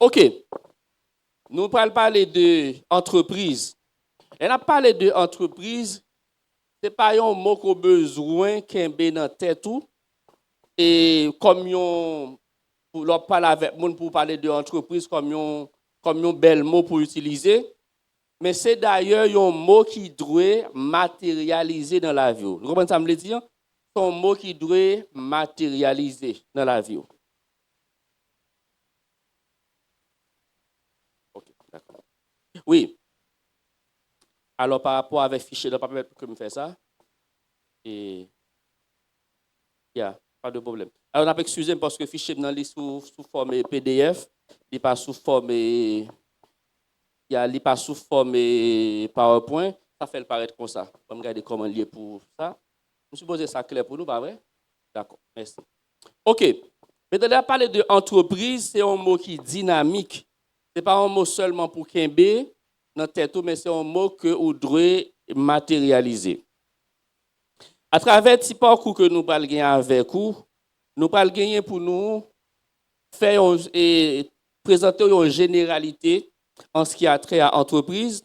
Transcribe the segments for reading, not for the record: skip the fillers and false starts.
OK, nous allons parler de entreprise. Et on a parlé de entreprise, ce n'est pas un mot qu'on a besoin qu'on ait dans la tête tout. Et comme on pour parler avec monde pour parler de entreprise comme un bel mot pour utiliser, mais c'est d'ailleurs un mot qui doit matérialiser dans la vie. Vous comprenez ça me le dire? C'est un mot qui doit matérialiser dans la vie. OK, d'accord. Oui. Alors par rapport avec fichier, ne pas permettre que me faire ça. Et yeah, pas de problème. Alors on a excusé parce que fichier dans sous forme PDF, il pas sous forme il pas sous forme PowerPoint, ça fait le paraître comme ça. On va regarder comment lier pour ça. Je suppose ça clair pour nous, pas vrai? D'accord, merci. OK. Maintenant, on parler de entreprise, c'est un mot qui est dynamique. Ce n'est pas un mot seulement pour Kembe, dans tête, mais c'est un mot que vous devez matérialiser. À travers ce parcours que nous allons gagner avec vous, nous allons gagner pour nous faire et présenter une généralité en ce qui a trait à l'entreprise.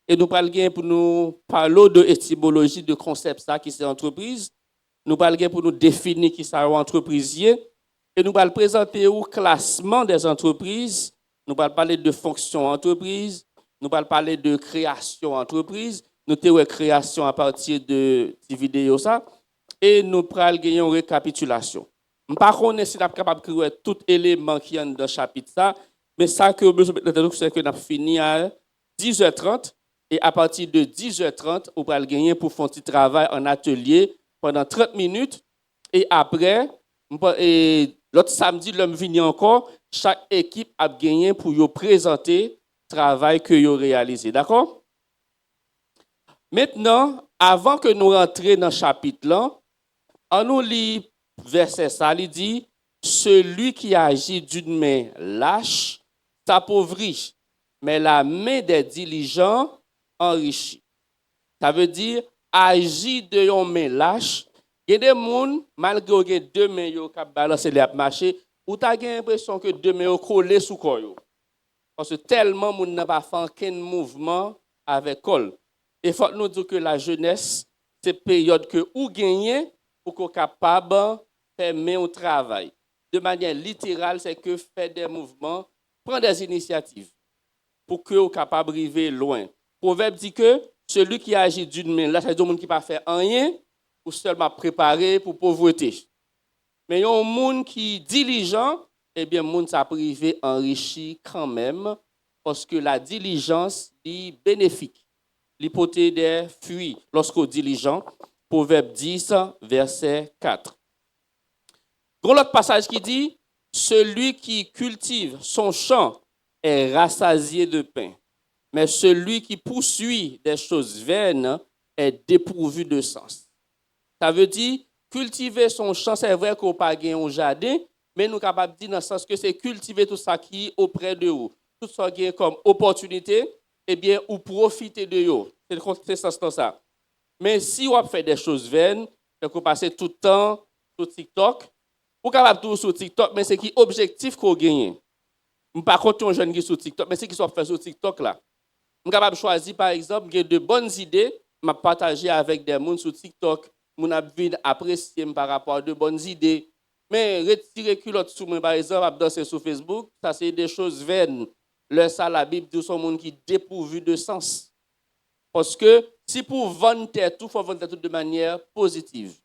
Et nous allons gagner pour nous parler de étymologie de concept ça qui c'est entreprise. Nous allons gagner pour nous définir qui c'est entreprise. Et nous allons présenter au classement des entreprises. Nous allons parler de fonction entreprise. Nous allons parler de création entreprise. Nous avons création à partir de cette vidéo ça. Et nous allons gagner une récapitulation. Par contre, si nous sommes capables de créer tout élément qui est dans le chapitre ça, mais ça que nous besoin c'est que nous avons fini à 10h30 et à partir de 10h30, on va gagner pour faire un petit travail en atelier pendant 30 minutes et après et l'autre samedi l'homme venu encore, chaque équipe a gagné pour y présenter le travail que yo réalisé, d'accord? Maintenant, avant que nous rentrions dans le chapitre là, on nous lit verset ça, il dit celui qui agit d'une main lâche s'appauvrit, mais la main des diligents enrichit. Ça veut dire agir de une main lâche. Il y a des gens, malgré que deux mains qui balancent les marché, ou tu as l'impression que deux mains collées sous corps. Parce que tellement de gens n'a pas fait aucun mouvement avec col. Et il faut nous dire que la jeunesse, c'est une période que vous gagnez pour qu'on soit capable de faire un travail. De manière littérale, c'est que faire des mouvements, prendre des initiatives pour que vous soyez capable d'arriver loin. Le proverbe dit que celui qui agit d'une main, là, c'est un monde qui ne peut pas faire rien, ou seulement préparer pour pauvreté. Mais il y a un monde qui est diligent, eh bien, le monde s'est privé enrichi quand même, parce que la diligence est bénéfique. L'hypothèse des fruits lorsqu'on est diligent, Proverbe 10, verset 4. Il y a l'autre passage qui dit celui qui cultive son champ est rassasié de pain, mais celui qui poursuit des choses vaines est dépourvu de sens. Ça veut dire cultiver son champ, c'est vrai qu'on n'a pas un jardin, mais nous sommes capables de dire dans le sens que c'est cultiver tout ça qui est auprès de vous. Tout ça qui est comme opportunité, eh bien, ou profiter de vous. C'est ça. Mais si on fait des choses vaines, on passe tout le temps sur TikTok, ou capable tout sur TikTok, mais c'est qui objectif qu'on gagne. Par contre, un jeune qui est sur TikTok, mais c'est qui soit fait sur TikTok là. Je suis capable de choisir, par exemple, de bonnes idées, m'a partager avec des gens sur TikTok, mon apprécié apprécier par rapport à de bonnes idées. Mais retirer culotte sur moi, par exemple, danser sur Facebook, ça c'est des choses vaines. Le ça, la Bible dit son monde qui est dépourvu de sens. Parce que si pour vendre tout, il faut vendre tout de manière positive.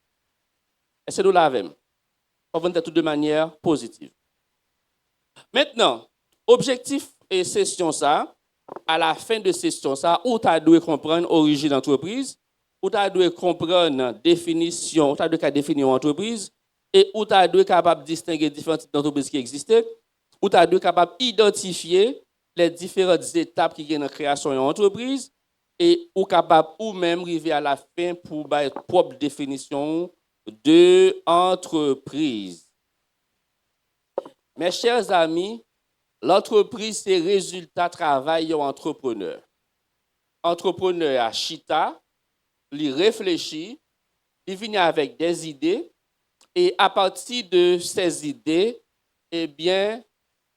Et c'est nous la même. Il faut vendre tout de manière positive. Maintenant, objectif et session ça, à la fin de session ça, où tu as dû comprendre l'origine d'entreprise, où tu as dû comprendre définition, où tu as dû définir une entreprise, et où tu as dû capable de distinguer différentes types d'entreprises qui existaient, où tu as dû capable d'identifier les différentes étapes qui viennent dans la création d'une entreprise, et où capable ou même arriver à la fin pour une propre définition de entreprise. Mes chers amis, l'entreprise, c'est le résultat du travail d'un entrepreneur. Entrepreneur à chita, il réfléchit, il vient avec des idées, et à partir de ces idées, eh bien,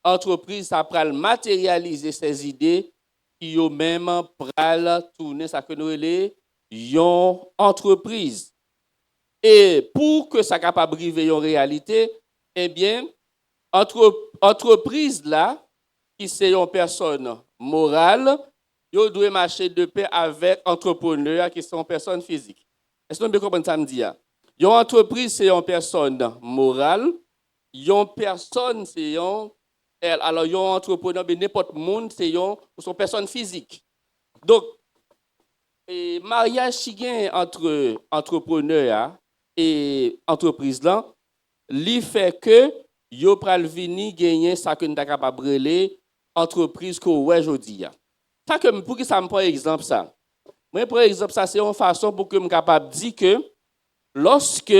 entreprise ça pral matérialiser ses idées qui yo même pral tourner ça que nous relé yon entreprise. Et pour que ça capable arriver en réalité, eh bien entreprise là qui c'est une personne morale, yo doit marcher de pair avec entrepreneur qui sont personnes physiques. Est-ce que vous comprenez ça me dit? Une entreprise c'est une personne morale, une personne c'est une alors un entrepreneur mais n'importe monde c'est une personne physique. Donc et mariage qui gagne entre entrepreneur et entreprise là, li fait que yo pral vini gagner ça que nous ta capable relé entreprise que ouais jodi. Ça que pour que ça me prend exemple ça. Moi par exemple ça c'est une façon pour que me capable dire que lorsque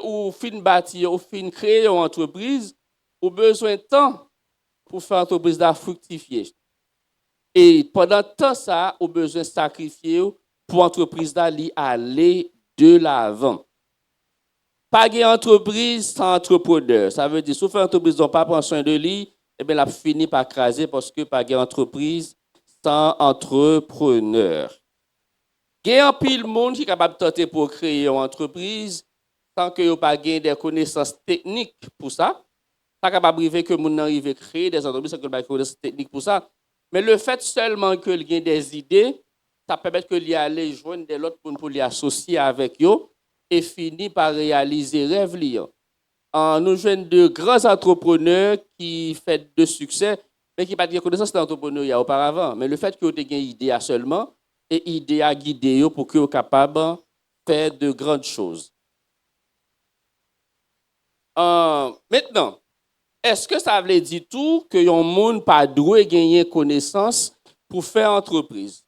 ou fin bâtir ou fin créer une entreprise, ou besoin de temps pour faire entreprise là fructifier. Et pendant temps ça, ou besoin de sacrifier pour entreprise là aller de l'avant. Pas de entreprise sans entrepreneur. Ça veut dire si vous faites entreprise dont pas prendre soin de lui, eh bien, la fini par craser parce que pas de entreprise sans entrepreneur. Il y a un pile monde qui est capable de tenter pour créer une entreprise sans que vous pas des connaissances techniques pour ça. Ça capable arriver que moun arrive à créer des entreprises sans que pas des connaissances techniques pour ça. Mais le fait seulement que il y ait des idées, ça permet que l'y aller joindre des autres pour les associer avec eux et finir par réaliser rêve li. Nous joignons de grands entrepreneurs qui font de succès, mais qui n'ont pas de connaissance de l'entrepreneuriat auparavant. Mais le fait que vous ayez une idée seulement, et idée à guider pour que vous soyez capable de faire de grandes choses. Maintenant, est-ce que ça veut dire tout que un monde pas doué gagner connaissance pour faire entreprise?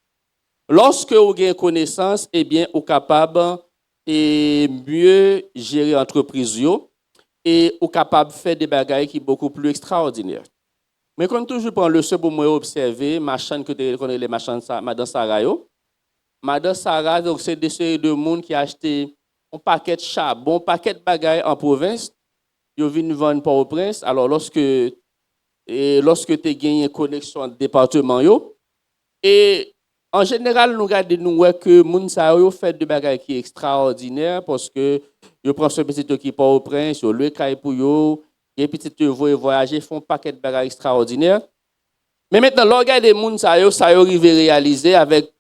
Lorsque vous gagnez connaissance, eh bien, vous êtes capable de mieux gérer l'entreprise et vous êtes capable de faire des bagailles qui sont beaucoup plus extraordinaires. Mais quand toujours prendre le seul pour moi observer ma chaîne que tu connais les machines Madame Sarah Madame Sarah donc c'est des séries de monde qui a acheté un paquet de charbon, un paquet de bagailles en province, ils viennent vendre au prince. Alors lorsque tu as gagné connexion entre département et en général nous regardons que moun sa yo fait de bagailles qui est extraordinaire parce que yo prend ce petit qui au prince, yo le caille pour yo, et petit voyager font un paquet de bagailles extraordinaires. Mais maintenant l'organe moun sa yo arrive réaliser avec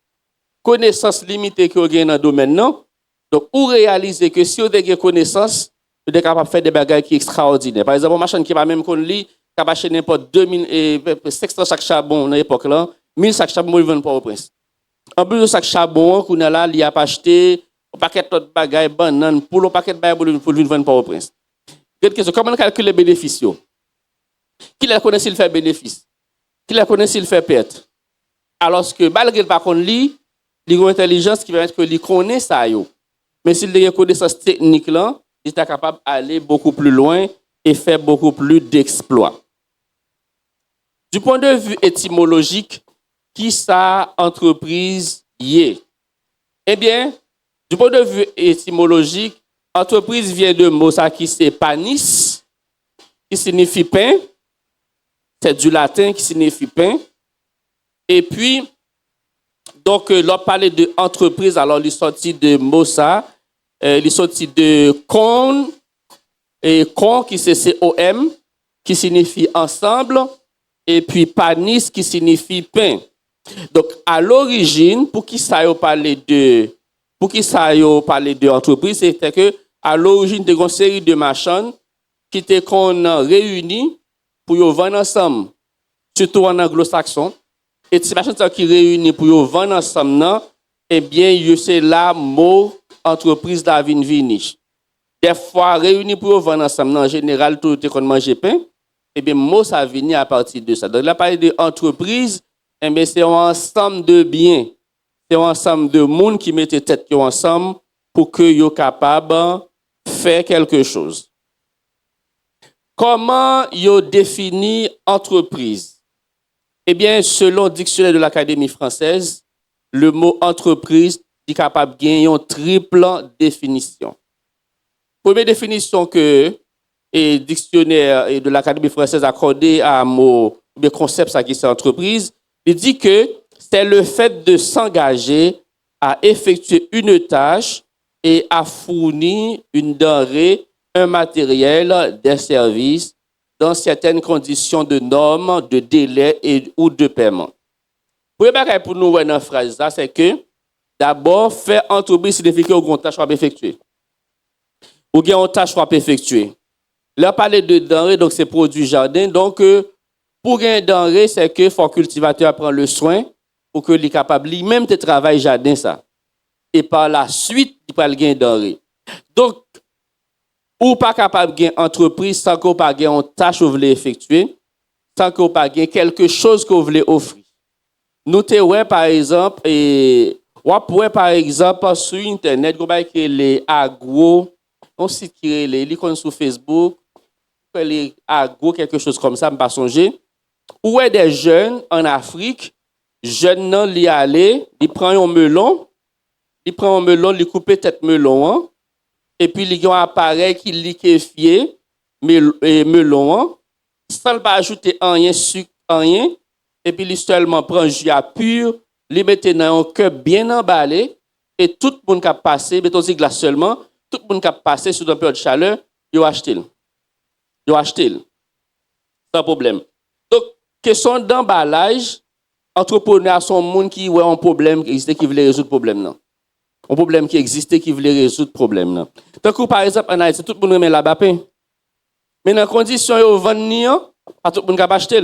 connaissance limitée que vous avez dans le domaine. Non? Donc, vous réalisez que si vous avez des connaissances, vous êtes capable de faire des bagages qui sont extraordinaires. Par exemple, une machine qui va même qu'on lit, qui va acheter n'importe 500 sacs charbon dans l'époque là, 1000 sacs charbon, ils vendent pas au prince. En plus de sacs charbon, qu'on a là, il a acheté un paquet de bagages, banane, pour le paquet de bagages pour le vendre pas au prince. Comment calculer les bénéfices? Qui la connaît s'il fait bénéfice? Qui la connaît s'il fait perte? Alors que, malgré par contre, il y a une intelligence qui va être que il connaît ça yo. Mais s'il a une connaissance technique là, il est capable d'aller beaucoup plus loin et faire beaucoup plus d'exploits. Du point de vue étymologique, qui ça entreprise y est? Eh bien, du point de vue étymologique, entreprise vient de mot ça qui c'est panis, qui signifie pain. C'est du latin qui signifie pain. Et puis donc, l'on parlait de entreprise, alors il sorti de Mossa, il sorti de con, et con qui c'est C-O-M, qui signifie ensemble, et puis panis qui signifie pain. Donc, à l'origine, pour qui ça y parler de entreprise, c'était que à l'origine de une série de machines qui étaient qu'on réunis pour y vendre ensemble, surtout en anglo-saxon. Et ces machines qui réunissent pour vendre ensemble, eh bien, c'est là mot entreprise d'Avin Vinish. Des fois, réunis pour vendre ensemble, en général, tout est qu'on mange pain, eh bien, mot ça vient à partir de ça. Donc, là, parler d'entreprise, eh bien, c'est un ensemble de biens, c'est un ensemble de monde qui mettent tête ensemble pour que soient capables de faire quelque chose. Comment yo définit entreprise? Eh bien, selon le dictionnaire de l'Académie française, le mot entreprise est capable de gagner une triple définition. Première définition que et dictionnaire de l'Académie française accordé à mot, le concept ça qui c'est entreprise, il dit que c'est le fait de s'engager à effectuer une tâche et à fournir une denrée, un matériel, des services dans certaines conditions de normes, de délai ou de paiement. Pour nous voir dans la phrase, c'est que d'abord, faire entreprise signifie qu'il y a une tâche à effectuer. Ou bien une tâche à effectuer. Là, parler de denrées, donc c'est produit jardin. Donc, pour gagner denrée, c'est que faut cultivateur prendre le soin pour qu'il soit capable lui-même de travailler jardin ça. Et par la suite, il peut gagner denrée. Donc, ou pas capable de gagner entreprise sans qu'on pas gagner une tâche que vous voulez effectuer, sans qu'on pas gagner quelque chose que vous voulez offrir. Nous te par exemple et par exemple sur internet, vous avez les agro, on site qui est les sur Facebook, les agro quelque chose comme ça, me pas songer. Ou est des jeunes en Afrique, jeunes non li aller, ils prennent un melon, ils coupent tête melon hein, et puis ils ont un appareil qui liquéfie melon hein, sans pas ajouter rien sucre rien et puis ils seulement prend jus pur, les mettent dans un cup bien emballé et tout le monde qui a passé, mettons si glace seulement, tout le monde qui a passé sous une période de chaleur, ils ont acheté. Sans problème. Donc question d'emballage, entrepreneurs sont monde qui ont un problème qui existe qui veut résoudre problème non. Un problème qui existait qui voulait résoudre problème non. Donc par exemple en Haïti tout le monde met la bapin. Mais dans condition yo vendre pas tout le monde capable acheter.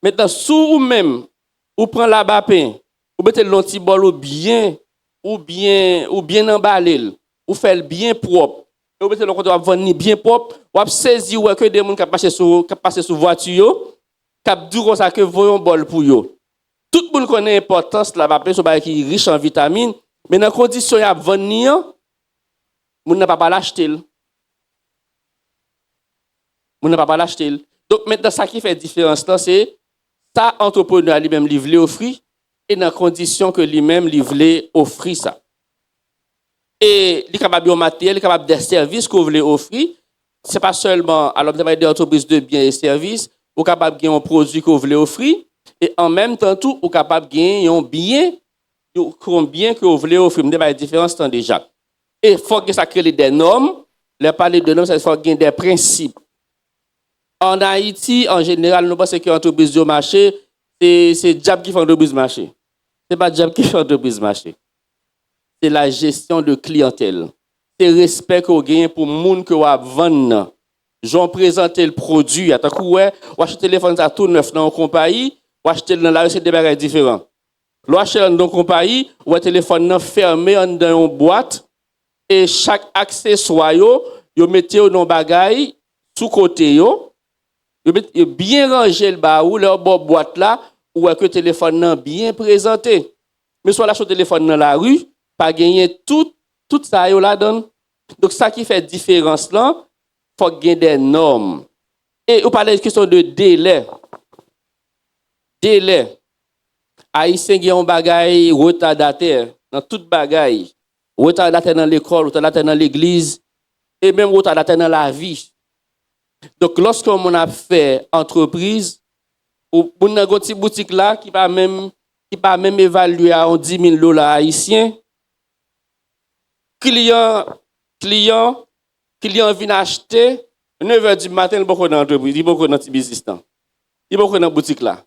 Maintenant sous ou même ou prend la bapin, ou mettez le petit bol ou bien emballé, ou fait le bien propre. Et vous mettez le compte vendre bien propre, ou saisir que des gens qui passent sur voiture, qui dit ça que voyons bol pour yo. Tout le monde connaît l'importance de la bapin, c'est qui est riche en vitamines. Mais dans la condition de vendre, on n'a pas l'acheter. Donc maintenant, ça qui fait la différence, c'est ça, entrepreneur lui-même lui offrir et dans la condition que lui-même lui offrir ça. Et il est capable de matériel, il est capable des services que vous voulez offrir. Ce n'est pas seulement, alors vous avez des entreprises de biens et services, vous êtes capable de gagner un produit que vous voulez offrir et en même temps, tout, vous êtes capable de gagner un bien. Combien que vous voulez offrir, vous avez des différences déjà. Et il faut que ça crée des normes. Les parler de normes, il faut qu'il y ait des principes. En Haïti, en général, nous pensons que l'entreprise de marché, c'est Diable qui fait l'entreprise de marché. Ce n'est pas Diable qui fait l'entreprise de marché. C'est la gestion de clientèle. C'est le respect que vous gagnez pour les gens que vous vendez. J'en présente le produit. À coup, vous achetez le téléphone tout neuf dans une compagnie, vous achetez dans la rue, c'est des bagages différents. Lorsque dans une compagnie, ou un téléphone fermé dans une boîte, et chaque accessoire, vous mettez dans un bagage sous côté, vous bien rangé le baou, leur boîte là, ou que le téléphone bien présenté. Mais soit lâche le téléphone dans la rue, pas gagner tout ça là-dedans. Donc ça qui fait différence là, faut gagner des normes. Et vous parlez de question de délai. Haïtien qui ont bagaille retardataire dans toute bagaille, retardataire dans l'école, retardataire dans l'église et même retardataire dans la vie. Donc lorsqu'on a fait entreprise ou on a une petite boutique là qui pas même évalué à $10,000 haïtiens, client vient acheter 9h du matin, il beaucoup dans l'entreprise, il beaucoup dans petit business là. Il beaucoup dans boutique là.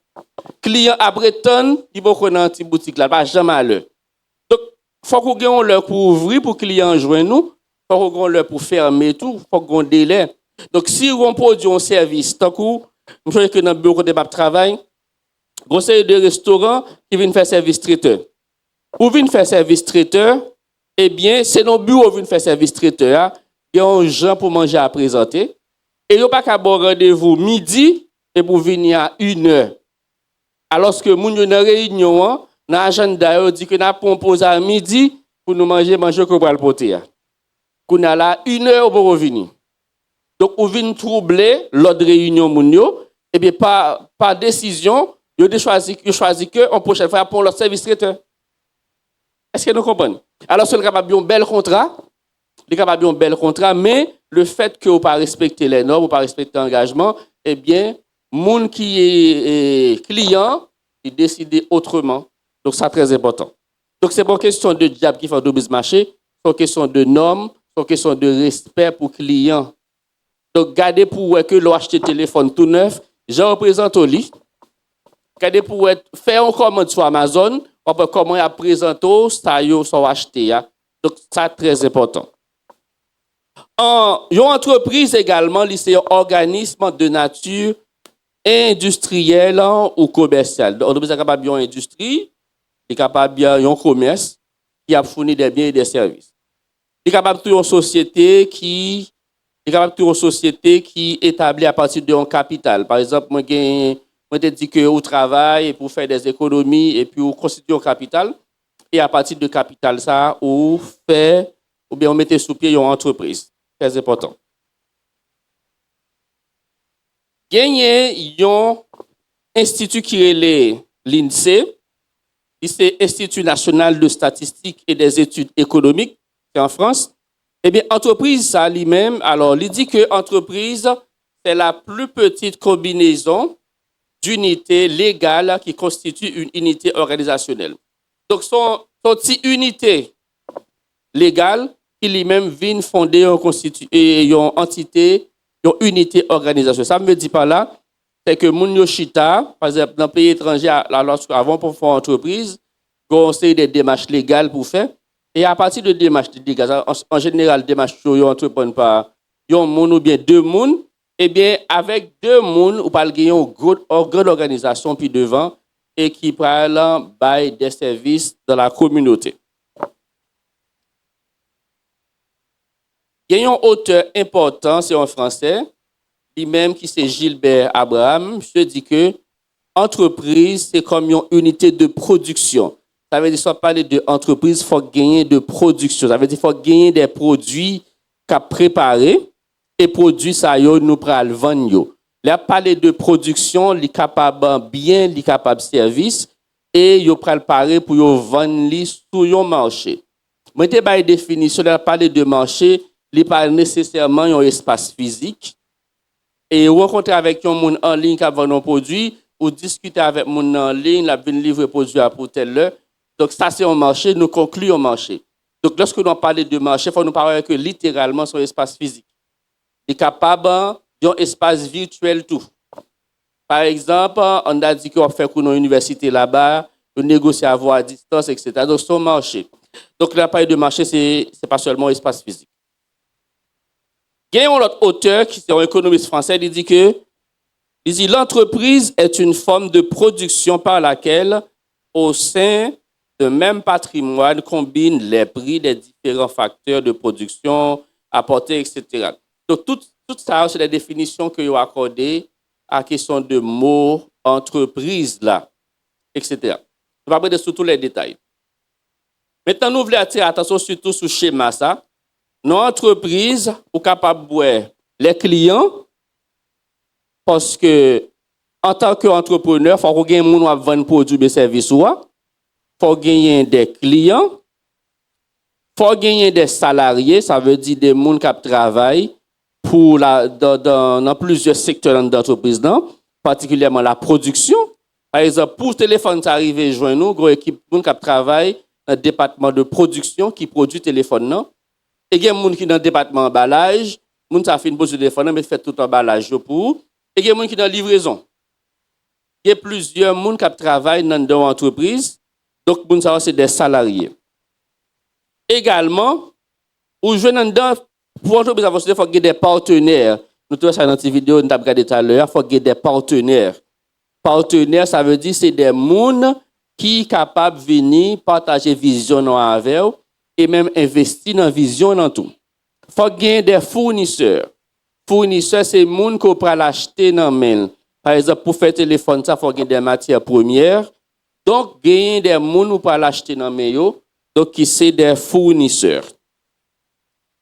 Client après ton, il beaucoup dans petite boutique là, pas jamais à l'heure. Donc faut qu'on gagne l'heure pour ouvrir pour client joindre nous, faut qu'on gagne l'heure pour fermer tout, faut qu'on délai. Donc si on produit un service tant que je sais que dans bureau de travail, conseil de restaurant qui vient faire service traiteur. Ou vient faire service traiteur, eh bien, c'est dans le bureau qui vient faire service traiteur, il y a un gens pour manger à présenter et il n'y a pas qu'à avoir rendez-vous midi et pour venir à 1h. Alors que moun yo dans réunion, dans agenda yo dit que n'a proposé à midi pour nous manger qu'on va le porter. Qu'on a là 1h pour revenir. Donc on vient troubler l'ordre réunion moun yo et bien par décision, yo choisi que en prochaine fois pour leur service traiteur. Est-ce que nous comprenons? Alors c'est capable un bel contrat, il est capable d'un bel contrat, mais le fait que vous pas respecter les normes, vous pas respecter l'engagement, eh bien, monde qui est client, il décide autrement. Donc, ça très important. Donc, c'est pas une question de diable qui fait double marché, c'est une question de normes, c'est une question de respect pour client. Donc, gardez pour que l'on achète téléphone tout neuf, je représente au lit. Gardez pour faire une commande sur Amazon, on peut comment il présente ça yo sont acheté. Donc, ça très important. Une entreprise également, c'est un organisme de nature industrielle ou commerciale. L'entreprise est capable d'une industrie, est capable d'un commerce qui a fourni des biens et des services. Il est capable d'une société qui est établie à partir d'un capital. Par exemple, moi te dis que vous travaillez pour faire des économies et puis vous constituez un capital. Et à partir de capital, ça, vous fait, ou bien vous mettez sous pied une entreprise. Très important. Gagner un institut qui est l'INSEE, c'est l'Institut national de statistique et des études économiques, c'est en France. Eh bien, entreprise, ça lui-même, alors, il dit que entreprise, c'est la plus petite combinaison d'unités légales qui constitue une unité organisationnelle. Donc, son petite unité légale qui lui-même vient fonder une entité, une unité organisationnelle. Ça me dit par là, c'est que moun yoshita, par exemple, dans les pays étrangers, avant pour faire une entreprise, on a des démarches légales pour faire. Et à partir de démarches légales, en général, démarches qui entreprennent par un moun ou bien deux moun, eh bien, avec deux moun, on parle d'une grande organisation puis devant et qui parle bail des services dans la communauté. Il y a un auteur important, c'est un Français, lui-même qui c'est Gilbert Abraham. Je dis que entreprise, c'est comme une unité de production. Ça veut dire, soit parler de entreprise, il faut gagner de production. Ça veut dire qu'il faut gagner des produits qu'à préparer et produits, ça y est, nous prenons vendre. Là, parler de production, il est capable bien, il est capable service et il est préparé pour vendre sur le marché. Moi, je vais définition, là, parler de marché, il n'est pas nécessairement un espace physique. Et rencontrer avec un monde en ligne qui a vendu un produit, ou discuter avec un monde en ligne, la venir livrer produit à pour telle heure. Donc, ça, c'est un marché, nous concluons un marché. Donc, lorsque nous parlons de marché, il faut nous parler que littéralement, c'est un espace physique. Il est capable d'un espace virtuel tout. Par exemple, on a dit qu'on va faire une université là-bas, on négocie à voir à distance, etc. Donc, c'est un marché. Donc, la parole de marché, ce n'est pas seulement un espace physique. Il y a un autre auteur, qui est un économiste français, il dit que l'entreprise est une forme de production par laquelle, au sein d'un même patrimoine, combine les prix des différents facteurs de production, apportés, etc. Donc, tout ça, c'est la définition que vous accordez à la question de mots entreprise, là, etc. On va prendre sur tous les détails. Maintenant, nous voulons attirer attention surtout sur le schéma, ça. Nos entreprises sont capables de voir les clients parce que, en tant qu'entrepreneur, il faut qu'on ait des gens qui vendent produits et services. Il faut gagner des clients. Il faut gagner des salariés, ça veut dire des gens qui travaillent dans plusieurs secteurs d'entreprise, particulièrement la production. Par exemple, pour le téléphone, ça arrive à joindre nous, une équipe qui travaille dans le département de production qui produit le téléphone. Et il y a des gens qui sont dans le département d'emballage, les gens qui font le téléphone, mais fait tout l'emballage pour. Et il y a des gens qui sont dans la livraison. Il y a plusieurs gens qui travaillent dans l'entreprise, donc les gens c'est des salariés. Également, pour l'entreprise, il faut qu'il y ait des partenaires. Nous avons ça dans cette vidéo, nous avons regardé tout à l'heure, il faut qu'il y ait des partenaires. Partenaires, ça veut dire que c'est des gens qui sont capables de venir partager vision avec eux et même investir dans la vision dans tout. Il faut gagner des fournisseurs. Fournisseurs, c'est les gens qui peuvent l'acheter dans le mail. Par exemple, pour faire téléphone, il faut gagner des matières premières. Donc, gagner des gens qui peuvent l'acheter dans le mail. Donc, qui sont des fournisseurs.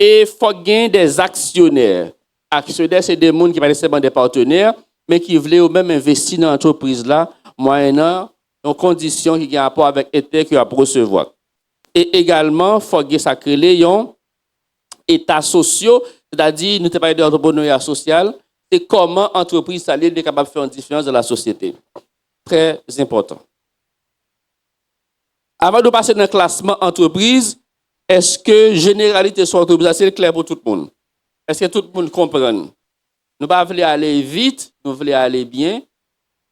Et il faut gagner des actionnaires. Actionnaires, c'est des gens qui ne sont pas nécessairement des partenaires, mais qui veulent même investir dans l'entreprise là, moyennant une condition qui a rapport avec l'État qui va recevoir. Et également, il faut que ça crée états sociaux, c'est-à-dire, nous avons parlé d'entrepreneuriat social, c'est comment l'entreprise est capable de faire une différence dans la société. Très important. Avant de passer dans le classement entreprise, est-ce que généralité sur l'entreprise, c'est clair pour tout le monde? Est-ce que tout le monde comprend? Nous ne voulons pas aller vite, nous voulons aller bien.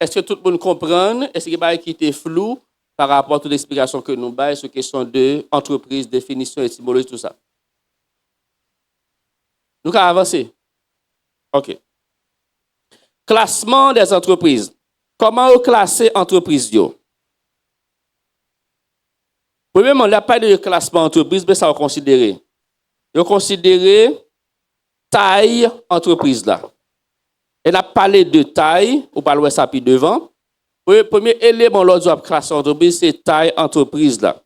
Est-ce que tout le monde comprend? Est-ce qu'il y a qui est flou par rapport à toute l'explication que nous avons sur la question de entreprise, définition, étymologie, tout ça? Nous allons avancer. OK. Classement des entreprises. Comment vous classez entreprise? Premièrement, il n'y a pas de classement entreprise, mais ça va considérer. Vous considérez taille entreprise là. Elle a parlé de taille, ou parlez ça puis devant. Le premier élément lors de la classe entreprise, c'est taille entreprise là.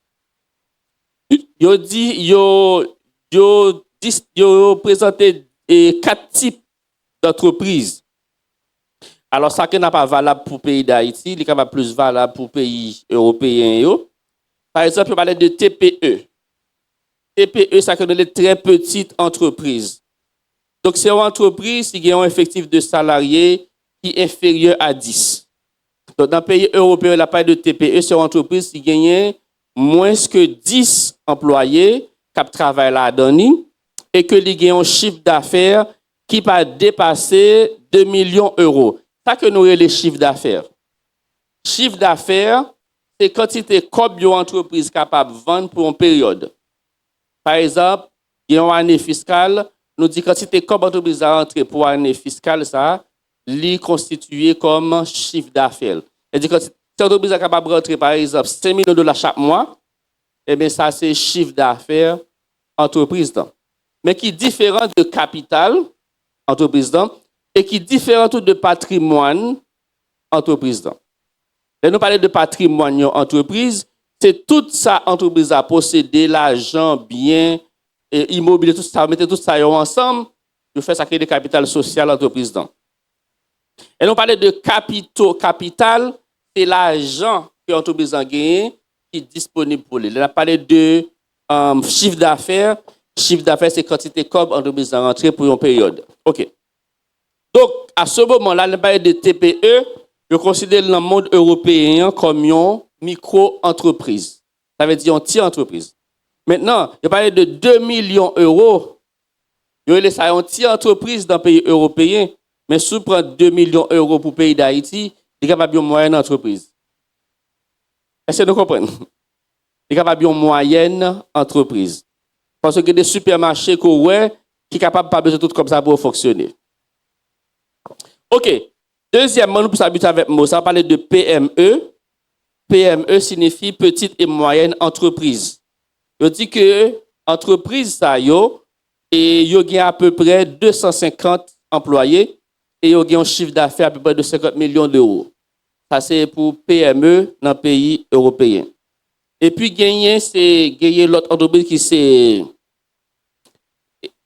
Yo dit yo présenté 4 types d'entreprises. Alors ça qui n'est pas valable pour le pays d'Haïti, il est capable plus valable pour le pays européen. Par exemple, on parlait de TPE. TPE, ça connaît les très petites entreprises. Donc, c'est une entreprise qui a un effectif de salariés qui est inférieur à 10. Donc, dans le pays européen, la part de TPE, c'est une entreprise qui gagne moins que 10 employés qui travaillent là-dedans et que les gagnent un chiffre d'affaires qui va dépasser 2 millions d'euros. Ça que nous avons les chiffres d'affaires. Chiffre d'affaires, c'est quantité comme une entreprise capable de vendre pour une période. Par exemple, il y a une année fiscale, nous dit quantité comme entreprise à rentrer pour une année fiscale, ça, est constitué comme chiffre d'affaires. C'est-à-dire que si l'entreprise est capable de rentrer, par exemple, 5 millions de dollars chaque mois, eh bien, ça, c'est chiffre d'affaires entreprise. Mais qui est différent de capital, entreprise, et qui est différent de patrimoine, entreprise. Là, nous parlons de patrimoine entreprise, c'est toute ça entreprise a possédé, l'argent, bien, immobilier, tout ça, mettez tout ça ensemble, vous faites ça créer des capital social entreprise. Et nous parlons de capital, c'est l'argent que l'entreprise a gagné qui est disponible pour lui. On a parlé de chiffre d'affaires. Chiffre d'affaires, c'est quantité comme l'entreprise a rentré pour une période. OK. Donc, à ce moment-là, on parle de TPE. Je considère le monde européen comme une micro-entreprise. Ça veut dire une petite entreprise. Maintenant, je parle de 2 millions d'euros. Il y a une petite entreprise dans le pays européen, mais si vous prenez 2 millions d'euros pour le pays d'Haïti, il est capable de une moyenne entreprise. Est-ce que vous comprenez? Il est capable de une moyenne entreprise. Parce que des supermarchés qui sont capables de pas besoin de tout comme ça pour fonctionner. OK. Deuxièmement, nous pouvons s'habituer avec moi. Ça va parler de PME. PME signifie petite et moyenne entreprise. Je dis que entreprise, ça et il y a à peu près 250 employés et il y a un chiffre d'affaires à peu près de 50 millions d'euros. Ça, c'est pour PME dans le pays européen. Et puis, gagner l'autre entreprise qui c'est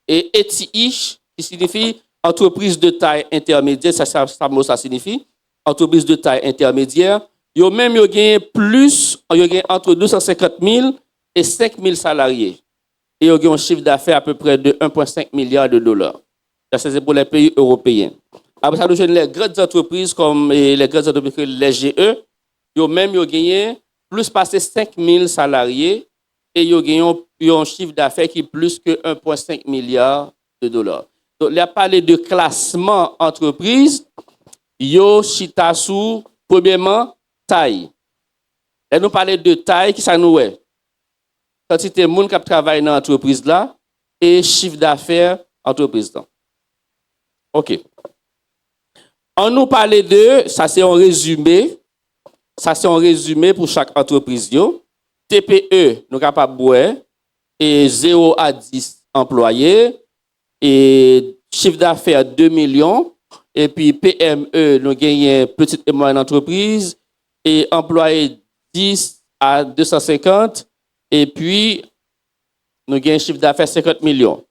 ETI, qui signifie entreprise de taille intermédiaire, ça signifie entreprise de taille intermédiaire. Yo même yo gagne plus, yo gagne entre 250 000 et 5 000 salariés. Et yo gagne un chiffre d'affaires à peu près de 1,5 milliard de dollars. Ça c'est pour les pays européens. Après ça, nous avons les grandes entreprises comme les grandes entreprises, les GE. Yo même yo gagne plus passer 5 000 salariés et yo gagne un chiffre d'affaires qui est plus que 1,5 milliard de dollars. Donc, il a parlé de classement entreprise. Yo chita sous, premièrement, taille. Et nous parlons de taille, qui ça nous est? Quantité de monde qui travaille dans l'entreprise là et chiffre d'affaires entreprise là. OK. On nous parle de, ça c'est un résumé. Ça c'est un résumé pour chaque entreprise. TPE, nous sommes capables de et 0 à 10 employés. Et chiffre d'affaires 2 millions. Et puis PME, nous gagnons petite et moyenne entreprise. Et employés 10 à 250. Et puis, nous gagnons chiffre d'affaires 50 millions.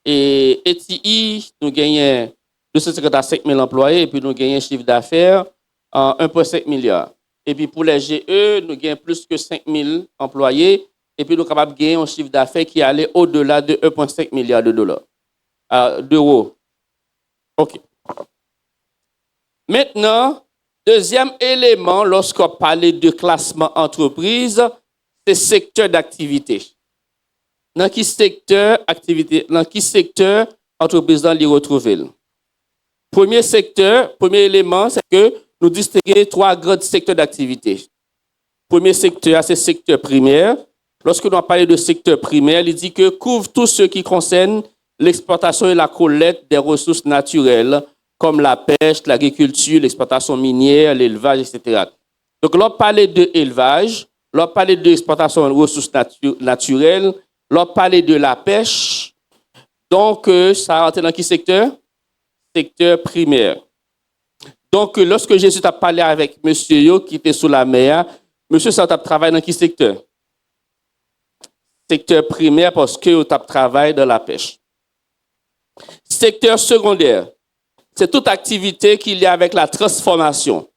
Et ETI, nous gagnons 250 à 5 000 employés. Et puis, nous gagnons chiffre d'affaires en 1,5 milliard. Et puis, pour les GE, nous gagnons plus que 5 000 employés. et puis nous sommes capables de gagner un chiffre d'affaires qui allait au-delà de 1,5 milliard de dollars, d'euros. OK. Maintenant, deuxième élément, lorsqu'on parle de classement entreprise, c'est secteur d'activité. Dans quel secteur activité, dans quel secteur entreprise dans les retrouver? Premier secteur, premier élément, c'est que nous distinguons trois grands secteurs d'activité. Premier secteur, c'est le secteur primaire. Lorsque nous parlons de secteur primaire, il dit que couvre tout ce qui concerne l'exploitation et la collecte des ressources naturelles, comme la pêche, l'agriculture, l'exploitation minière, l'élevage, etc. Donc, là, on parle de élevage, là, on parle de l'exploitation de ressources naturelles, là, on parle de la pêche. Donc, ça rentre dans quel secteur? Secteur primaire. Donc, lorsque Jésus a parlé avec monsieur qui était sous la mer, monsieur, ça a travaillé dans quel secteur? Secteur primaire parce que tu travaille dans la pêche. Secteur secondaire, c'est toute activité qu'il y a avec la transformation.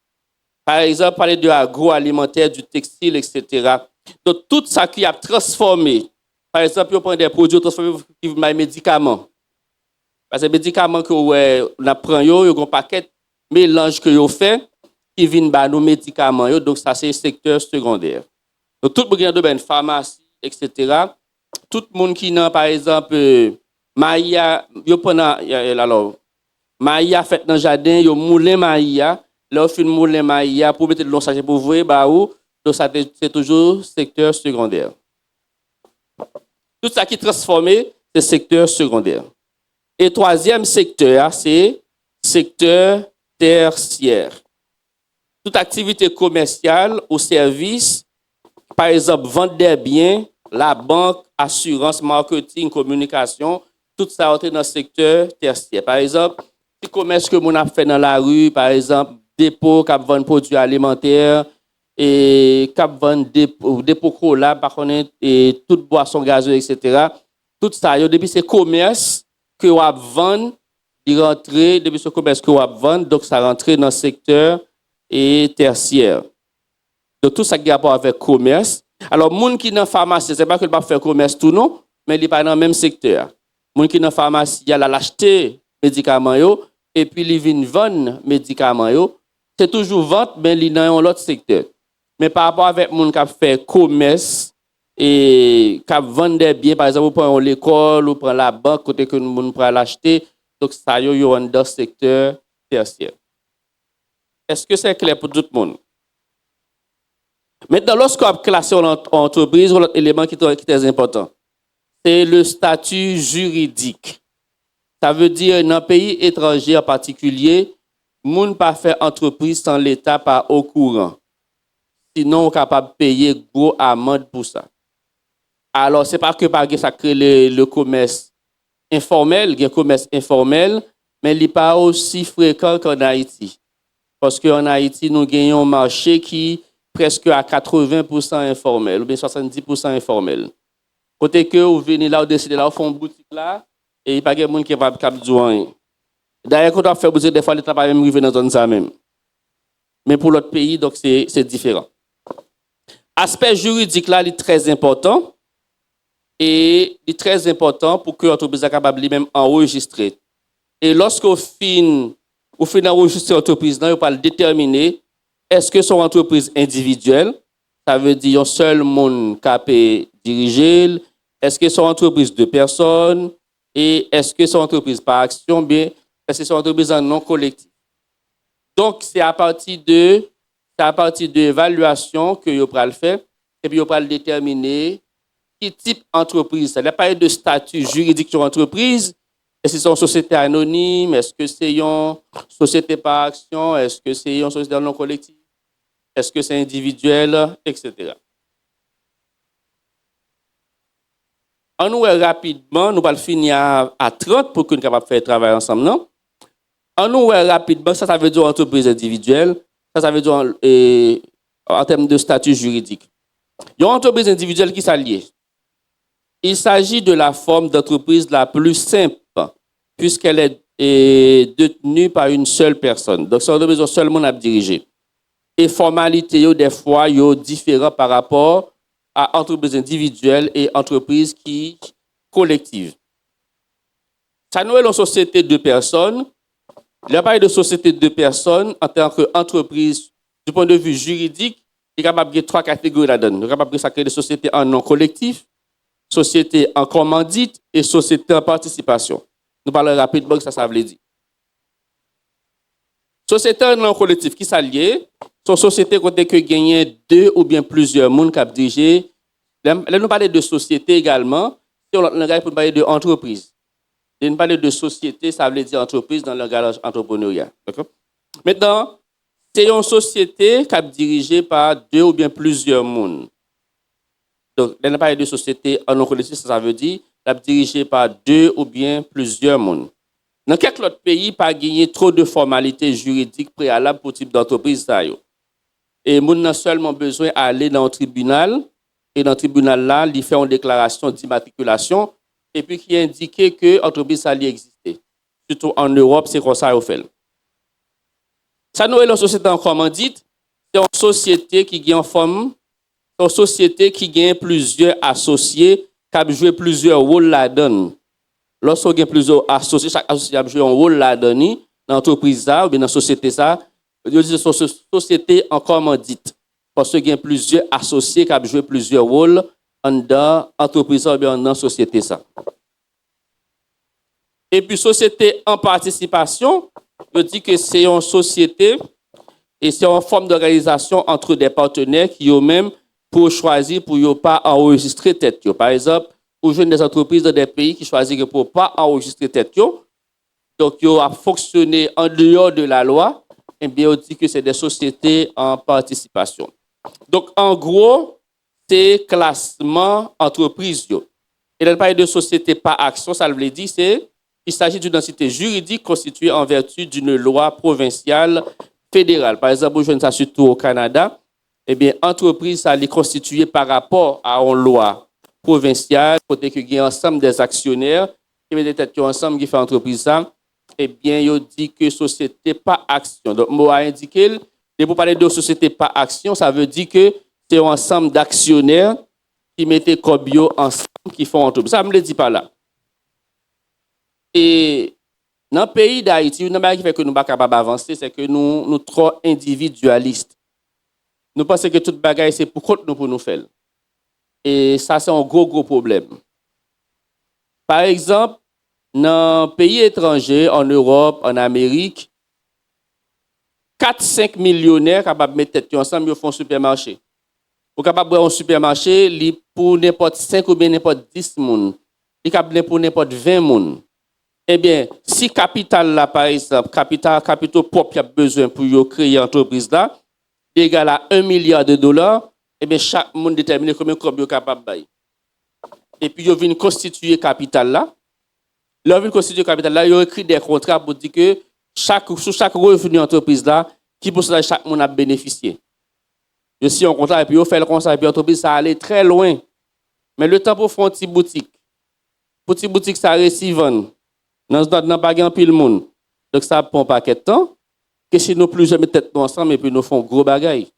Par exemple, parler de l'agroalimentaire, du textile, etc. Donc, tout ça qui a transformé. Par exemple, on prend des produits transformés qui sont des médicaments. Parce que les médicaments que on apprend, il y a un paquet de mélange que vous fait qui viennent de nos médicaments. Donc, ça, c'est le secteur secondaire. Donc, tout le monde qui a une pharmacie, etc. Tout le monde qui a, par exemple, Maïa, alors, Maïa fait dans le jardin, il y a moulin Maïa, là, on fait moulin Maïa pour mettre de l'eau sachet pour ouvrir, donc ça, c'est toujours secteur secondaire. Tout ça qui est transformé, c'est secteur secondaire. Et troisième secteur, c'est secteur tertiaire. Toute activité commerciale ou service, par exemple, vendre des biens, la banque, assurance, marketing, communication, tout ça rentre dans le secteur tertiaire. Par exemple, le commerce que l'on a fait dans la rue, par exemple, dépôt, qui vend produits alimentaires, et qui vend dépôt cola, par contre, et toute boisson gazeuse, etc. Tout ça, depuis c'est commerce que vous vendez, il rentre, depuis ce commerce que vous vendez, donc ça rentre dans le secteur et tertiaire. Donc tout ça qui a rapport avec commerce. Alors, les gens qui sont dans la pharmacie, ce n'est pas que ne pas faire commerce tout non, mais ils ne sont pas dans le même secteur. Les gens qui sont dans la pharmacie, ils acheter médicaments et puis ils viennent vendre médicaments. C'est toujours vente, mais ils sont dans l'autre secteur. Mais par rapport avec les gens qui font commerce et qui vendent des biens, par exemple, pour l'école ou pour la banque, côté que nous pouvons l'acheter, donc ça, ils sont dans le secteur tertiaire. Est-ce que c'est clair pour tout le monde? Maintenant, lorsqu'on a classé en entreprise, l'autre élément qui est très important, c'est le statut juridique. Ça veut dire, dans un pays étranger en particulier, on ne peut pas faire entreprise sans l'État pas au courant. Sinon, on est capable de payer gros amende pour ça. Alors, ce n'est pas que par exemple, ça crée le commerce informel, le commerce informel, mais il n'est pas aussi fréquent qu'en Haïti. Parce qu'en Haïti, nous gagnons un marché qui presque à 80% informel, ou bien 70% informel. Côté que vous venez là, vous décidez là, vous faites une boutique là, et il n'y a pas de monde qui va capter. D'ailleurs, quand on fait boutique, des fois, l'État va même arriver dans zone ça même. Mais pour l'autre pays, donc c'est différent. Aspect juridique là, il est très important. Et il est très important pour que l'entreprise soit capable de même enregistrer. Et lorsqu'on finit d'enregistrer l'entreprise, on va le déterminer. Est-ce que c'est une entreprise individuelle? Ça veut dire un seul monde qui peut diriger. Est-ce que c'est une entreprise de personnes? Et est-ce que c'est une entreprise par action? Bien, est-ce que c'est une entreprise en non collectif? Donc, c'est à partir de l'évaluation que vous pourrez le faire. Et puis, vous pourrez le déterminer quel type d'entreprise. Il n'y a pas de statut juridique sur l'entreprise. Est-ce que c'est une société anonyme? Est-ce que c'est une société par action? Est-ce que c'est une société non collective? Est-ce que c'est individuel? Etc. En nous rapidement, nous allons finir à 30 pour que nous soyons capables de faire le travail ensemble. Non? En nous rapidement, ça veut dire entreprise individuelle. Ça veut dire en termes de statut juridique. Il y a une entreprise individuelle qui s'allie. Il s'agit de la forme d'entreprise la plus simple, puisqu'elle est détenue par une seule personne. Donc, c'est une entreprise seulement à diriger. Et formalité, des fois, sont différentes par rapport à entreprises individuelles et entreprises qui collectives. Ça nous est une société de personnes. L'appareil de société de personnes en tant qu'entreprise, du point de vue juridique, il est capable de trois catégories là-dedans. Il est capable de créer des sociétés en non collectif, société en commandite et société en participation. Nous parlons rapidement que ça veut dire. Société en non collectif qui s'allie, sont sociétés côté que gagnent deux ou bien plusieurs monde qui dirigent. Là, nous parlons de société également, si on pour parler de entreprise. Nous parlons de société, ça veut dire entreprise dans le langage entrepreneurial. Maintenant, c'est une société qui est dirigée par deux ou bien plusieurs monde. Donc, là, nous parlons de société en non collectif, ça veut dire qui est dirigée par deux ou bien plusieurs monde. Dans quelques autres pays, pas gagner trop de formalités juridiques préalables pour type d'entreprise. Et moun a seulement besoin d'aller dans le tribunal. Et dans le tribunal là, il fait une déclaration d'immatriculation et puis qui indique que l'entreprise a existé. Surtout en Europe, c'est comme ça qu'on fait. Ça nous est une société en commandite, c'est une société qui gagne en forme, c'est une société qui gagne plusieurs associés, qui a joué plusieurs rôles là-dedans. Lorsqu'on a plusieurs associés, chaque associé a joué un rôle là-dedans dans l'entreprise ou bien dans la société ça. C'est une société en commandite. Parce qu'il y a plusieurs associés qui ont joué plusieurs rôles dans l'entreprise ou bien dans la société. Et puis, société en participation, je dis que c'est une société et c'est une forme d'organisation entre des partenaires qui eux-mêmes pour choisir pour ne pas enregistrer tête. Par exemple, pour jouer des entreprises dans des pays qui choisissent pour ne pas enregistrer tête. Donc, ils ont fonctionné en dehors de la loi. Eh bien, on dit que c'est des sociétés en participation. Donc, en gros, c'est classement entreprise. Et dans le parler de société par action, ça veut dire qu'il s'agit d'une entité juridique constituée en vertu d'une loi provinciale fédérale. Par exemple, je ça surtout au Canada, eh bien, entreprise, ça est constituée par rapport à une loi provinciale, côté que il y a ensemble des actionnaires, qui mettent tête ensemble qui fait entreprise ça. Eh bien, il dit que société par action. Donc, moi, indiqué, et pour parler de société par action, ça veut dire que c'est un ensemble d'actionnaires qui mettent comme ensemble, qui font entreprise. Ça ne me le dit pas là. Et dans le pays d'Haïti, une chose qui fait que nous ne sommes pas capables d'avancer, c'est que nous sommes trop individualistes. Nous pensons que toute bagaille, c'est pour compte nous pour nous faire. Et ça, c'est un gros problème. Par exemple, dans les pays étrangers, en Europe, en Amérique, 4-5 millionnaires capables de mettre tête ensemble, ils font un supermarché. Ou capable de un supermarché pour n'importe 5 ou bien n'importe 10 personnes. Ils capable pour n'importe 20 personnes. Eh bien, si capital là, par exemple, capitaux propres a besoin pour créer une entreprise là, égal à $1 milliard, eh bien, chaque monde détermine combien de capable de. Et puis, ils viennent constituer capital là. Ils viennent constituer capital là, ils ont écrit des contrats pour dire que sur chaque revenu d'entreprise là, qui pourcentage chaque monde a bénéficié. Je suis en contrat et puis ils fait le contrat et puis l'entreprise ça allait très loin. Mais le temps pour faire une petite boutique. Pour une petite boutique, ça réussit vendre. Dans pas grand pile monde. Donc ça prend pas de temps. Que si nous plus jamais tête ensemble et puis nous font gros bagaille.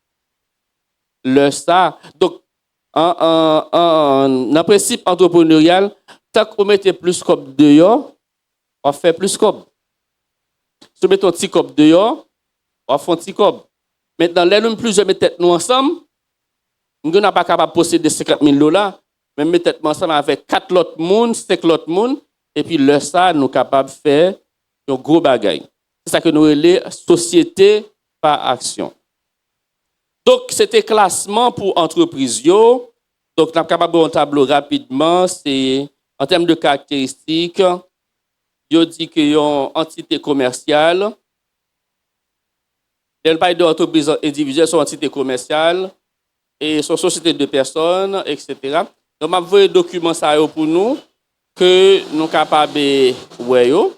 Le ça. Donc en principe entrepreneurial, tant qu'on mette plus comme dehors, on fait plus comme. Si on met un petit comme dehors, on fait un petit comme. Maintenant, là, nous plus jamais tête nous ensemble, nous n'sommes pas capable de posséder $50,000, mais mettons tête ensemble avec 4 autres personnes, 5 autres personnes, et puis le ça, nous sommes capables de faire un gros bagaille. C'est ça que nous appelons société par action. Donc, c'était classement pour entreprise. Donc, nous sommes capables de faire un tableau rapidement. C'est en termes de caractéristiques, il dit qu'il y a une entité commerciale. Les parle d'entreprises individuelles sont entités commerciales et sont sociétés de personnes, etc. Donc, je vais vous document ça pour nous, que nous sommes capables de voir.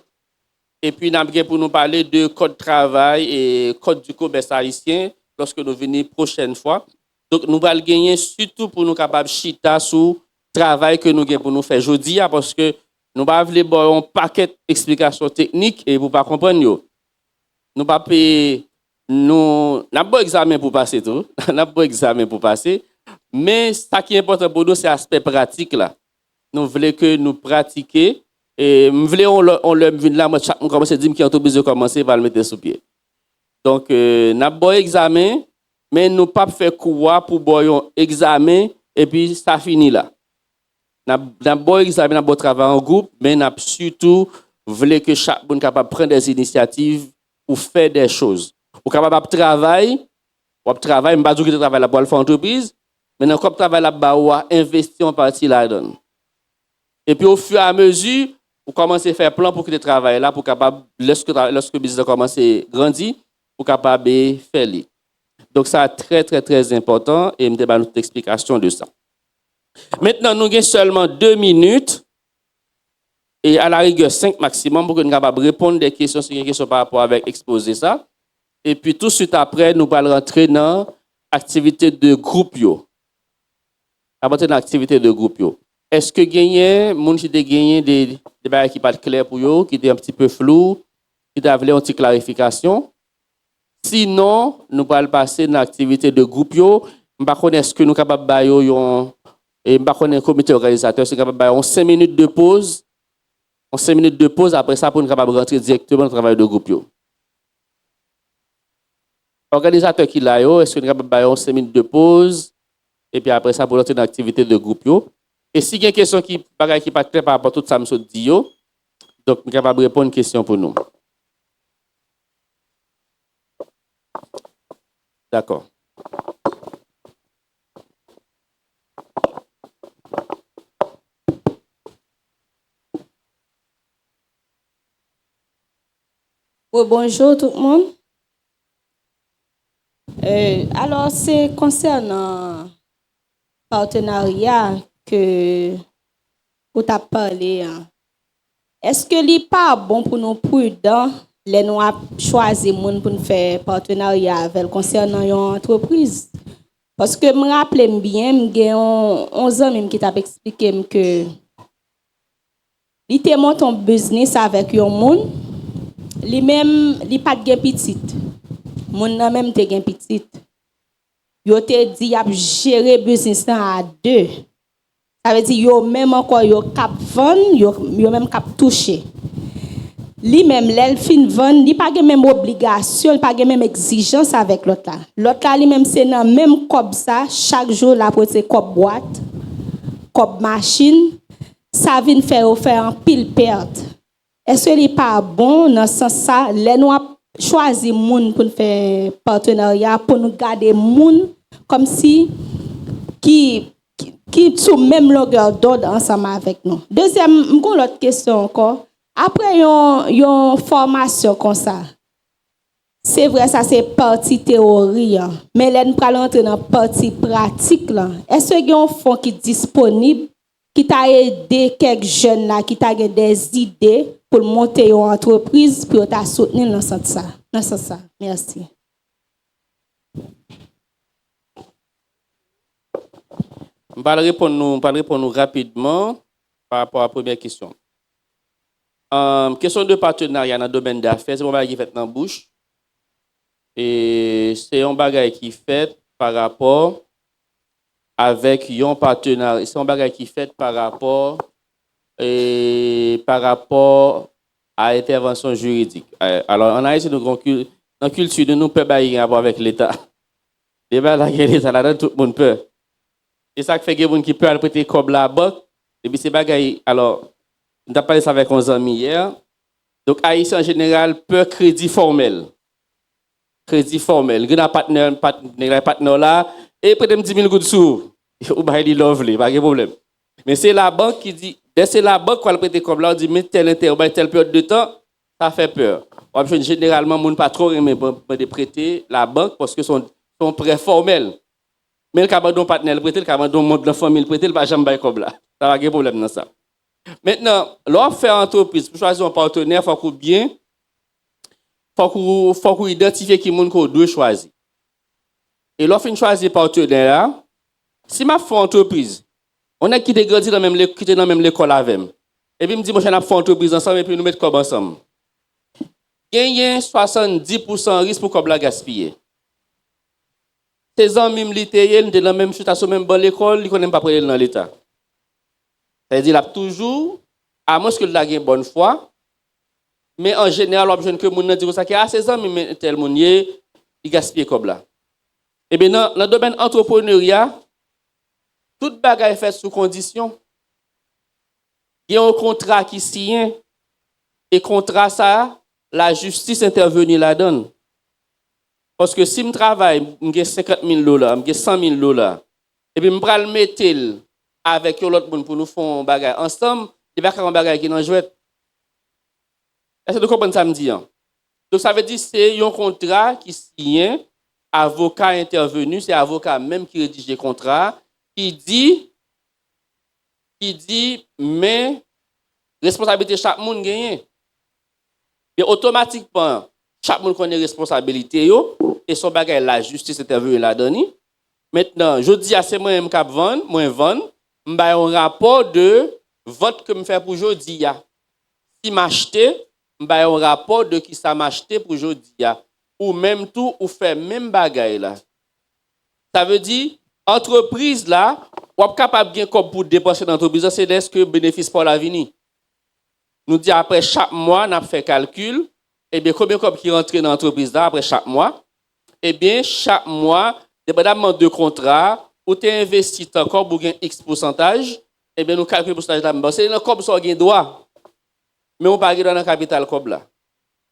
Et puis, nous avons pour nous parler de code de travail et code du commerce haïtien lorsque nous venons la prochaine fois. Donc, nous allons gagner surtout pour nous capables de chita sur le travail que nous avons pour nous faire aujourd'hui, parce que nous allons avoir un paquet d'explications techniques et vous ne comprenez pas. Nous pas payer. Nous n'avons pas examen pour passer tout. Nous n'avons pas examen pour passer. Mais ça qui est important pour nous, c'est l'aspect pratique là. Nous voulons que nous pratiquions. Et nous voulons on le là, moi, chaque commence à dire qu'il y a entreprise de commencer, va le mettre sous pied. Donc, nous avons un bon examen, mais nous ne pas faire quoi pour un examen et puis ça finit là. Nous avons un bon examen, nous avons un bon travail en groupe, mais nous avons surtout voulu que chaque monde soit capable de prendre des initiatives pour faire des choses. Pour capable de travailler, je ne vais pas dire que tu travailles pour l'entreprise, mais dans le travail là-bas, on investir en partie là-dedans. Et puis au fur et à mesure, vous commencez à faire plan pour que tu travailles là, pour capable, lorsque le business commence à grandir, pour capable de faire. Donc ça est très, très, très important et je vais donner une explication de ça. Maintenant, nous avons seulement 2 minutes et à la rigueur 5 maximum pour que nous puissions répondre des questions sur les questions par rapport avec exposer ça. Et puis tout de suite après, nous allons rentrer dans l'activité de groupe. À partir de l'activité de groupe. Est-ce que gagner, moun qui gagné des bagages qui pas clair pour yo, qui étaient un petit peu flou, qui avaient une petite clarification? Sinon, nous allons passer dans l'activité de groupe yo. Est-ce que nous sommes capables de et un comité organisateur, c'est capable de 5 minutes de pause. 5 minutes de pause, après ça, pour nous capable rentrer directement dans le travail de groupe yo. Organisateur qui l'a yo, est-ce que nous sommes capables de 5 minutes de pause? Et puis après ça, pour rentrer dans l'activité de groupe yo. Et si il y a une question qui n'est pas claire par rapport à tout ça, je dis, donc je suis capable de répondre à une question pour nous. D'accord. Bonjour tout le monde. Alors, c'est concernant partenariat que vous avez parlé. Est-ce que n'est pas bon pour nous prudents les nous choisir monde pour nous faire partenariat avec concernant une entreprise? Parce que me rappelle bien, j'ai 11 ans même qui t'a expliqué que il te monte un business avec un monde, lui même il pas de petite. Mon nan même te gen petite. Yo te dit y a gérer business à 2. Ça veut dire yo même encore yo cap vendre, yo même cap toucher. Li même l'el fin vendre, li pas gen même obligation, il pas gen même exigence avec l'autre là. L'autre là li même c'est nan même comme ça, chaque jour là pour c'est comme boîte, comme machine, ça vient faire un pile perte. Est-ce que li pas bon dans ce sens ça, les nous choisir moun pour faire partenariat pour nous garder moun comme si qui sous même longueur d'onde ensemble avec nous. Deuxième, m'gon l'autre question encore. Après yon formation comme ça. C'est vrai ça c'est partie théorie mais là nous allons entrer dans partie pratique là. Est-ce que yon fonds qui disponible qui t'a aidé quelques jeunes là qui t'a des idées pour monter une entreprise pour t'a soutenir dans ce sens ça. Merci. Je vais répondre rapidement par rapport à la première question. Question de partenariat dans le domaine d'affaires, c'est un bagage qui est fait dans la bouche. Et c'est un bagage qui est fait par rapport avec un partenaire. C'est un bagage qui est fait par rapport à l'intervention juridique. Alors, on a essayé de dans la culture de nous peut bailler rapport avec l'État. Les bagages l'État là tout le monde peut. Et ça fait que les gens qui peuvent prêter comme la banque. Et puis ces bagages, alors, on a parlé ça avec nos amis hier. Donc, Haïtien en général peut crédit formel. Crédit formel. Il y a un partenaire là, et peut-être 10 000 gouttes sous. Ou bien il lovely, pas de problème. Mais c'est la banque qui dit, dès c'est la banque qui va prêter comme là, on dit, mais tel intérêt, telle période de temps, ça fait peur. Généralement, les gens pas trop aimer prêter la banque parce que sont prêts formels. Mais le cabane d'un partenaire prêter, le cabane d'un membre de la famille prêter, il va jamais comme là. Ça va pas de problème dans ça. Maintenant, lorsqu'on fait entreprise, pour choisir un partenaire, il faut qu'on identifie qui monde qu'on doit choisir. Et lorsqu'on choisit partenaire là, si ma font entreprise, on a qui grandi dans la même école avec. Et puis me dit moi j'en ai fait entreprise ensemble et puis nous mettre comme ensemble. Gagner 70% risque pour comme la gaspiller. Ses amis militaires, ils étaient dans la même situation, même dans l'école, ils ne connaissent pas près dans l'État. C'est-à-dire, il a toujours, à moins que il ait une bonne foi, mais en général, l'objet que les gens disent que ses amis, mais tel monde, il gaspille comme là. Et bien, dans le domaine entrepreneuriat, toute bagaille est faite sous condition. Il y a un contrat qui signe, et contrat ça, la justice intervenue là-dedans. Parce que si je travaille, j'ai 50 000 $, j'ai 100 000 $, et puis je vais le mettre avec l'autre monde pour nous faire un bagage ensemble, il va y avoir un bagage qui est dans le jouet. Est-ce que vous comprenez ça me dit? Donc ça veut dire que c'est un contrat qui signe, avocat intervenu, c'est l'avocat même qui rédige le contrat, qui dit, mais responsabilité chaque monde gagne. Et automatiquement, chaque monde connaît responsabilité et son bagage la justice intervient là-dedans. Maintenant, je dis à ces moi-même qui vendre, je vais un rapport de vote que je fais pour aujourd'hui. Si m'acheter, je vais un rapport de qui ça m'acheter pour aujourd'hui. Ou même tout, ou fait même bagage là. Ça veut dire, entreprise là, ou est capable bien comme pour dépenser dans l'entreprise, c'est est-ce que bénéfice pour l'avenir. Nous dit après chaque mois, nous fait calcul, et bien combien de qui rentre dans l'entreprise là après chaque mois. Et bien chaque mois, dépendamment de contrat, ou tu investis encore pour gagner X pourcentage, et bien nous calculons le pourcentage là. C'est dans comme ça gain droit. Mais on pas dans le capital comme là.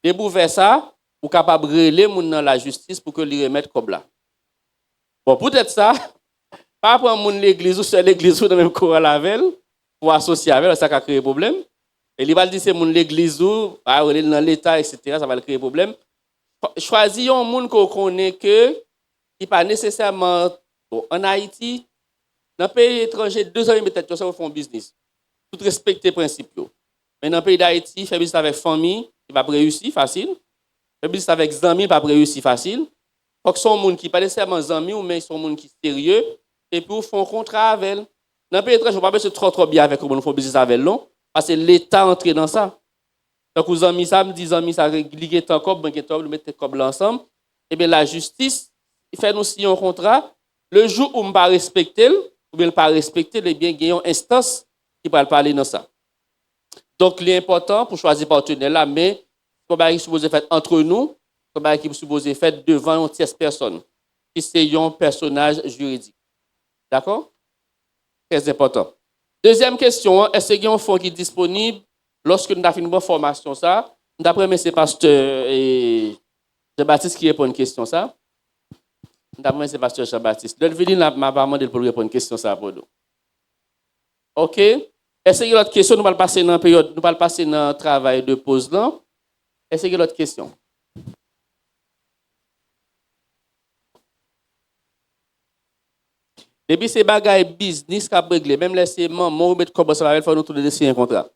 Et pour faire ça, ou capable de relayer dans la justice pour que lui remette comme là. Bon, peut-être ça, pas prendre l'église ou sur l'église ou dans le même chorale avec pour associer avec, ça va créer problème. Et il va dire c'est l'église ou dans l'État, etc., ça va créer problème. Choisis un monde qu'on connaît que qui pas nécessairement en Haïti, dans le pays étranger, 2 ans peut-être ça font business. Tout respecter les principes. Mais dans le pays d'Haïti, faire business avec famille, il va réussir facile. Faire business avec amis, il va réussir facile. Faut que son monde qui pas nécessairement amis ou mais son monde qui est sérieux et pour faire un contrat avec. Dans le pays étranger, on pas besoin trop bien avec comment on fait business avec long parce que l'État entre dans ça. Donc aux amis ça me dit amis ça lié tant comme ben nous mettre comme l'ensemble et bien la justice fait nous signer un contrat le jour où on pas respecter ou bien pas respecter les bien gagnant instance qui va parler dans ça. Donc l'important pour choisir partenaire là mais comment il supposé faire entre nous, comment il supposé faire devant une tierce personne qui c'est un personnage juridique. D'accord? Très important. Deuxième question, est-ce qu'il y a un fonds qui est disponible lorsque nous avons fait une bonne formation ça? D'après M. Pasteur et Jean-Baptiste qui répond à une question ça. D'après M. Pasteur Jean-Baptiste. Delville m'a demandé pour répondre à une question ça pour nous. OK? Est-ce qu'il y a d'autres questions? Nous allons passer dans la période, nous allons passer dans le travail de pause là. Est-ce qu'il y a d'autres questions? Depuis ces bagages business qui a réglé, même les séments, moi, mettre comme ça, il faut nous tous les signer un contrat.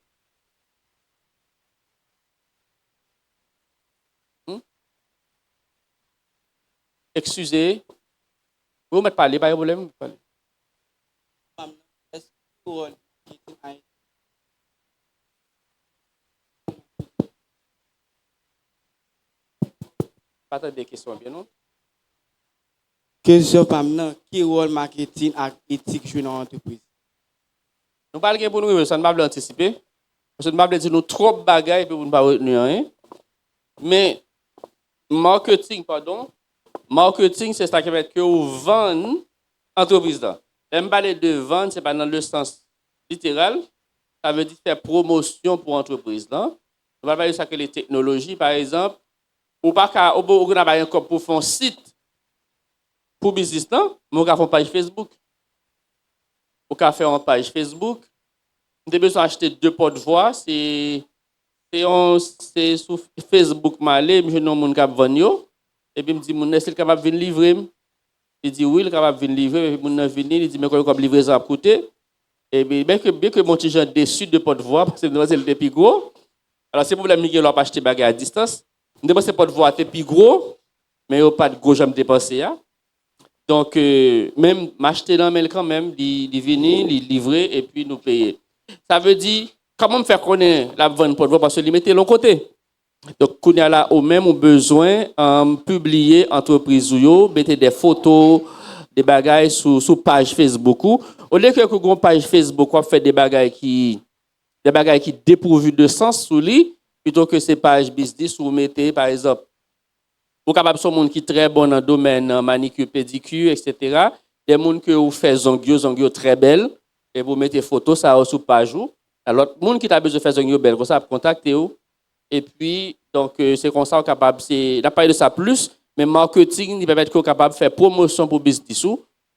Excusez. Vous mettez parler, pas de problème. Pas de questions, bien non? Question maintenant, qui rôle marketing et éthique jouent dans l'entreprise? Nous parlons pour nous, ça ne va pas anticiper. Parce que nous ne va pas dire nous trop de bagages pour ne pas retenir rien. Mais marketing, c'est ça qui va être que vous vendez l'entreprise là. Même parler de vendre, ce n'est pas dans le sens littéral. Ça veut dire faire promotion pour l'entreprise là. On va parler de ça que les technologies, par exemple, ou pas qu'à pour faire un site. Pour business, on va faire une page Facebook. On va faire une page Facebook. Vous avez besoin d'acheter 2 porte-voix. C'est sur Facebook, je suis un qui vendre. Et puis, je me dis, est-ce qu'il est capable de venir livrer? Il dit, oui, il est capable de venir livrer. Et puis, il dit, mais comment il livrer ça à coûter? Et bien que mon petit jeune déçu de porte-voix, parce que c'est le plus gros. Alors, c'est pour problème qu'il a pas acheté bagarre à distance. Je pense que porte-voix est plus gros, mais il n'y a pas de gros jamais dépensé. Donc, même m'acheter dans le quand même, il venir, il livrer et puis nous payer. Ça veut dire, comment me faire connaître la vente pour voir parce que les mettez de l'autre côté. Donc, qu'on y a là au même besoin publier entreprise ou yo, mettez des photos, des bagailles sur page Facebook. Au lieu que vous une page Facebook, on fait des bagailles qui dépourvues de sens sous lui, plutôt que ces pages business où vous mettez, par exemple, vous êtes capable de monde qui est très bon dans le domaine manicure, pédicure, etc. Des gens que vous faites zongio très belles, et vous mettez photos ça sur page. Alors, les gens qui ont besoin de faire zongio belle, vous ça contacter vous. Et puis, donc, c'est comme ça qu'on est capable, on a parlé de ça plus, mais marketing, il peut être capable de faire promotion pour business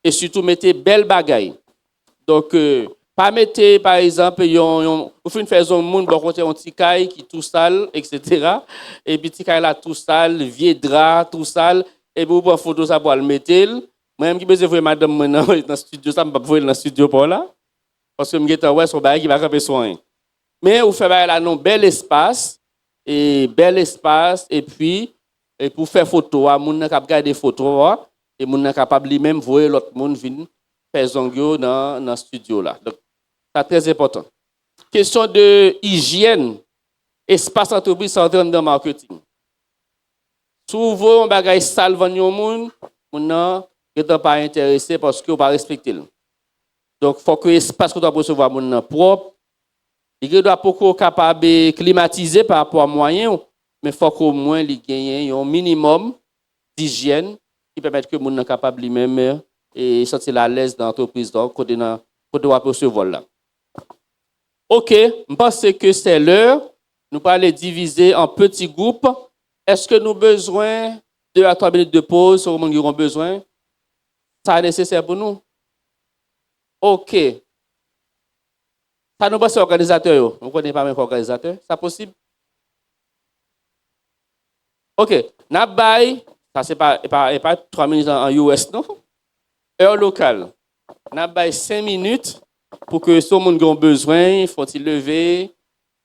et surtout mettre belles bagailles. Donc, pas mettre, par exemple, vous faites une façon, monde, bon, côté un petit caille qui est tout sale, etc. Et puis, petit caille là, tout sale, vieux drap, tout sale, et puis, vous prenez photo, ça pour le mettre. Moi-même, qui besoin de voir madame maintenant dans le studio, ça ne va pas voir dans le studio pour là. Parce que je me dis, ouais, son bail qui va camper soin. Mais vous faites là, un bel espace, et puis, et pour faire photo, moun nan k'ap garder photo et moun nan capable lui-même voir l'autre monde venir faire zongyo dans le studio là. Donc c'est très important. Question de hygiène, espace entreprise ça entre dans marketing. Souvent on bagay sale vendre yon moun nan n'étant pas intéressé parce que on pas respecter. Donc faut que espace que doit recevoir moun nan propre, il doit pas capable climatiser par rapport à moyen. Mais il faut qu'au moins il gagne un minimum d'hygiène qui permet que les gens soient capables lui-même et sentir à l'aise dans l'entreprise donc côté de recevoir là. OK, je pense que c'est l'heure. Nous allons les diviser en petits groupes. Est-ce que nous avons besoin de 2 à 3 minutes de pause sur le monde qui ont besoin? Ça est nécessaire pour nous? OK. Ça nous passe organisateur. Vous ne connaissez pas même organisateur? C'est possible? OK, Nabay, ça c'est pas 3 minutes en US, non? Heure locale. Nabay 5 minutes pour que tout le monde qui a besoin, faut-il lever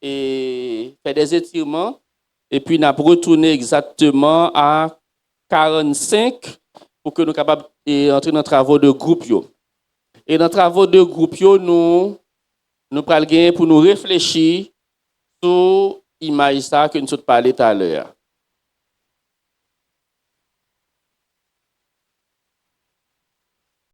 et faire des étirements. Et puis, nous retourner exactement à 45 pour que nous soyons capables d'entrer dans les travaux de groupe. Et dans les travaux de groupe, nous allons pour nous réfléchir sur l'image que nous avons parlé tout à l'heure.